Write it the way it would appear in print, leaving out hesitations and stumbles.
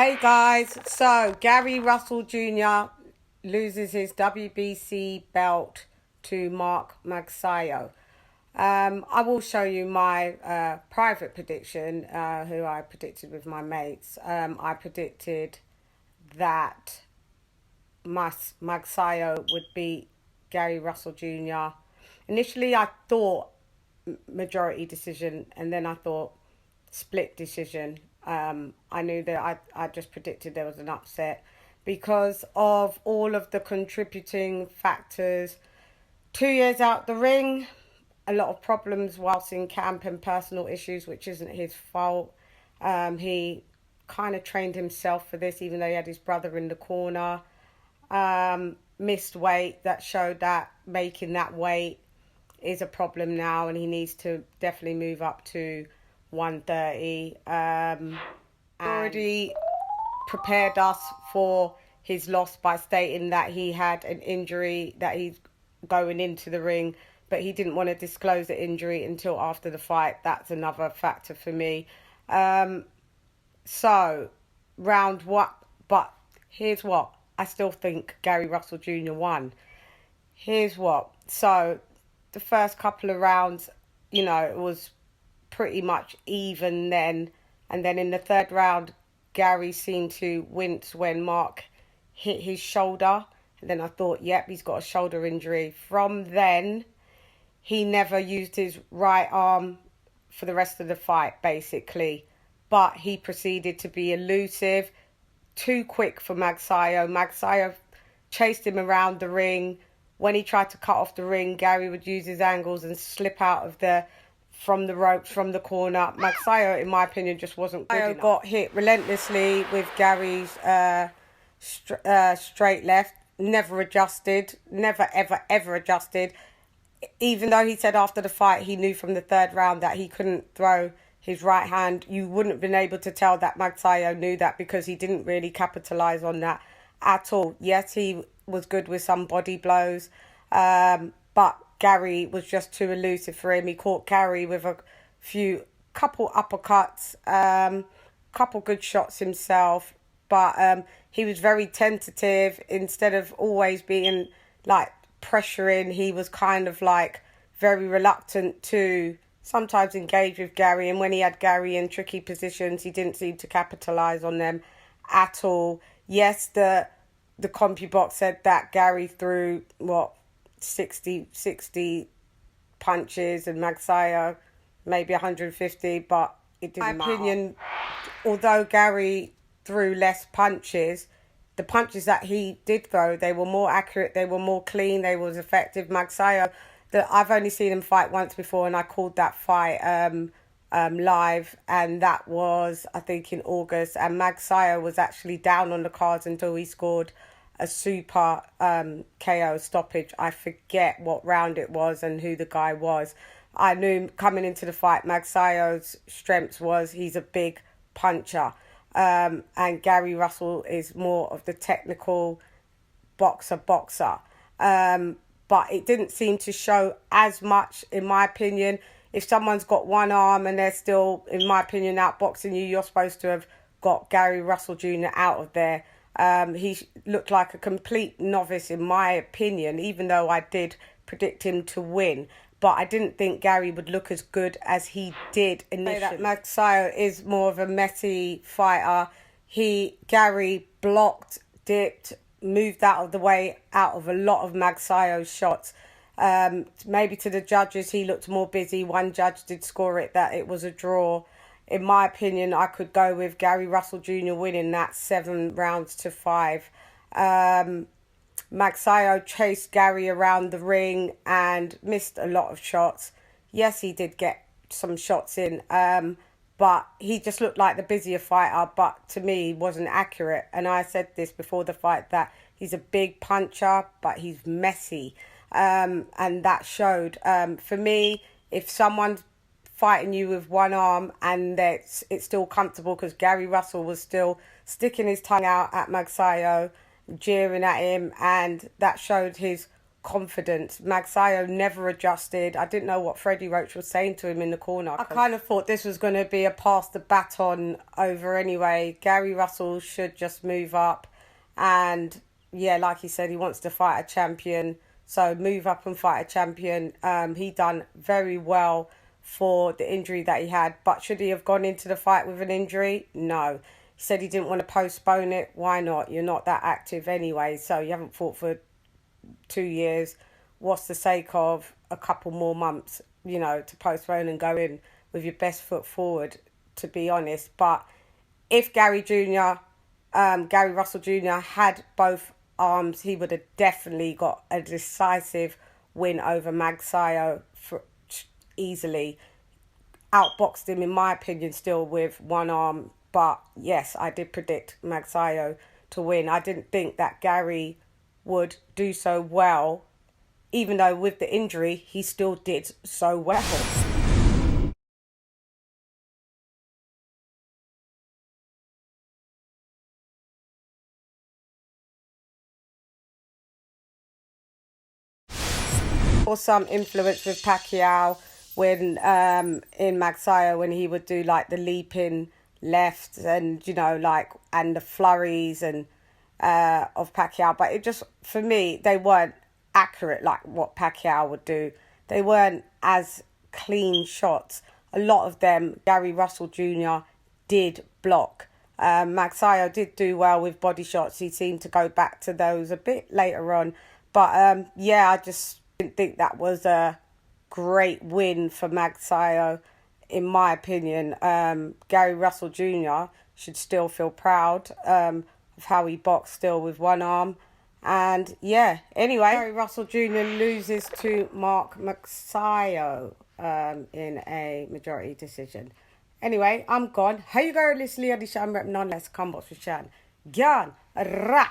Hey guys, so Gary Russell Jr. loses his WBC belt to Mark Magsayo. I will show you my private prediction, who I predicted with my mates. I predicted that Magsayo would beat Gary Russell Jr. Initially, I thought majority decision, and then I thought split decision. I knew that I just predicted there was an upset because of all of the contributing factors. 2 years out the ring, a lot of problems whilst in camp and personal issues, which isn't his fault. He kind of trained himself for this, even though he had his brother in the corner. Missed weight, that showed that making that weight is a problem now, and he needs to definitely move up to 130. Already prepared us for his loss by stating that he had an injury, that he's going into the ring, but he didn't want to disclose the injury until after the fight. That's another factor for me. So, round what? But here's what. I still think Gary Russell Jr. won. Here's what. So, the first couple of rounds, it was pretty much even then. And then in the third round, Gary seemed to wince when Mark hit his shoulder. And then I thought, yep, he's got a shoulder injury. From then, he never used his right arm for the rest of the fight, basically. But he proceeded to be elusive, too quick for Magsayo. Magsayo chased him around the ring. When he tried to cut off the ring, Gary would use his angles and slip out of from the ropes, from the corner. Magsayo, in my opinion, just wasn't good enough. Got hit relentlessly with Gary's straight left. Never adjusted. Never, ever, ever adjusted. Even though he said after the fight he knew from the third round that he couldn't throw his right hand, you wouldn't have been able to tell that Magsayo knew that, because he didn't really capitalise on that at all. Yes, he was good with some body blows, but Gary was just too elusive for him. He caught Gary with a couple uppercuts, couple good shots himself, but he was very tentative. Instead of always being like pressuring, he was kind of like very reluctant to sometimes engage with Gary, and when he had Gary in tricky positions, he didn't seem to capitalise on them at all. Yes, the CompuBox said that Gary threw 60 punches and Magsayo maybe 150, but it didn't matter. In my opinion, although Gary threw less punches, the punches that he did throw, they were more accurate, they were more clean, they was effective. Magsayo, I've only seen him fight once before, and I called that fight live, and that was, I think, in August, and Magsayo was actually down on the cards until he scored a super KO stoppage. I forget what round it was and who the guy was. I knew coming into the fight, Magsayo's strength was he's a big puncher, and Gary Russell is more of the technical boxer. But it didn't seem to show as much, in my opinion. If someone's got one arm and they're still, in my opinion, outboxing you, you're supposed to have got Gary Russell Jr. out of there. He looked like a complete novice, in my opinion, even though I did predict him to win. But I didn't think Gary would look as good as he did initially. That Magsayo is more of a messy fighter. Gary blocked, dipped, moved out of the way out of a lot of Magsayo's shots. Maybe to the judges, he looked more busy. One judge did score it that it was a draw. In my opinion, I could go with Gary Russell Jr. winning that 7-5. Magsayo chased Gary around the ring and missed a lot of shots. Yes, he did get some shots in, but he just looked like the busier fighter, but to me, wasn't accurate. And I said this before the fight, that he's a big puncher, but he's messy. And that showed. For me, if someone's fighting you with one arm and it's still comfortable, because Gary Russell was still sticking his tongue out at Magsayo, jeering at him, and that showed his confidence. Magsayo never adjusted. I didn't know what Freddie Roach was saying to him in the corner. I kind of thought this was going to be a pass the baton over anyway. Gary Russell should just move up. And yeah, like he said, he wants to fight a champion. So move up and fight a champion. He done very well for the injury that he had. But should he have gone into the fight with an injury? No. He said he didn't want to postpone it. Why not? You're not that active anyway. So you haven't fought for 2 years. What's the sake of a couple more months, you know, to postpone and go in with your best foot forward, to be honest. But if Gary Russell Jr. had both arms, he would have definitely got a decisive win over Magsayo easily. Outboxed him, in my opinion, still with one arm. But yes, I did predict Magsayo to win. I didn't think that Gary would do so well, even though with the injury, he still did so well. Or some influence with Pacquiao when in Magsayo, when he would do like the leaping left and, you know, like, and the flurries and of Pacquiao. But it just, for me, they weren't accurate like what Pacquiao would do. They weren't as clean shots. A lot of them, Gary Russell Jr. did block. Magsayo did do well with body shots. He seemed to go back to those a bit later on. But yeah, I just didn't think that was a great win for Magsayo, in my opinion. Gary Russell Jr. should still feel proud of how he boxed still with one arm. And yeah, anyway, Gary Russell Jr. loses to Mark Magsayo in a majority decision. Anyway, I'm gone. How you going, Lady Chann? Rep nonetheless. Come box with Chan. Gyan. Ra.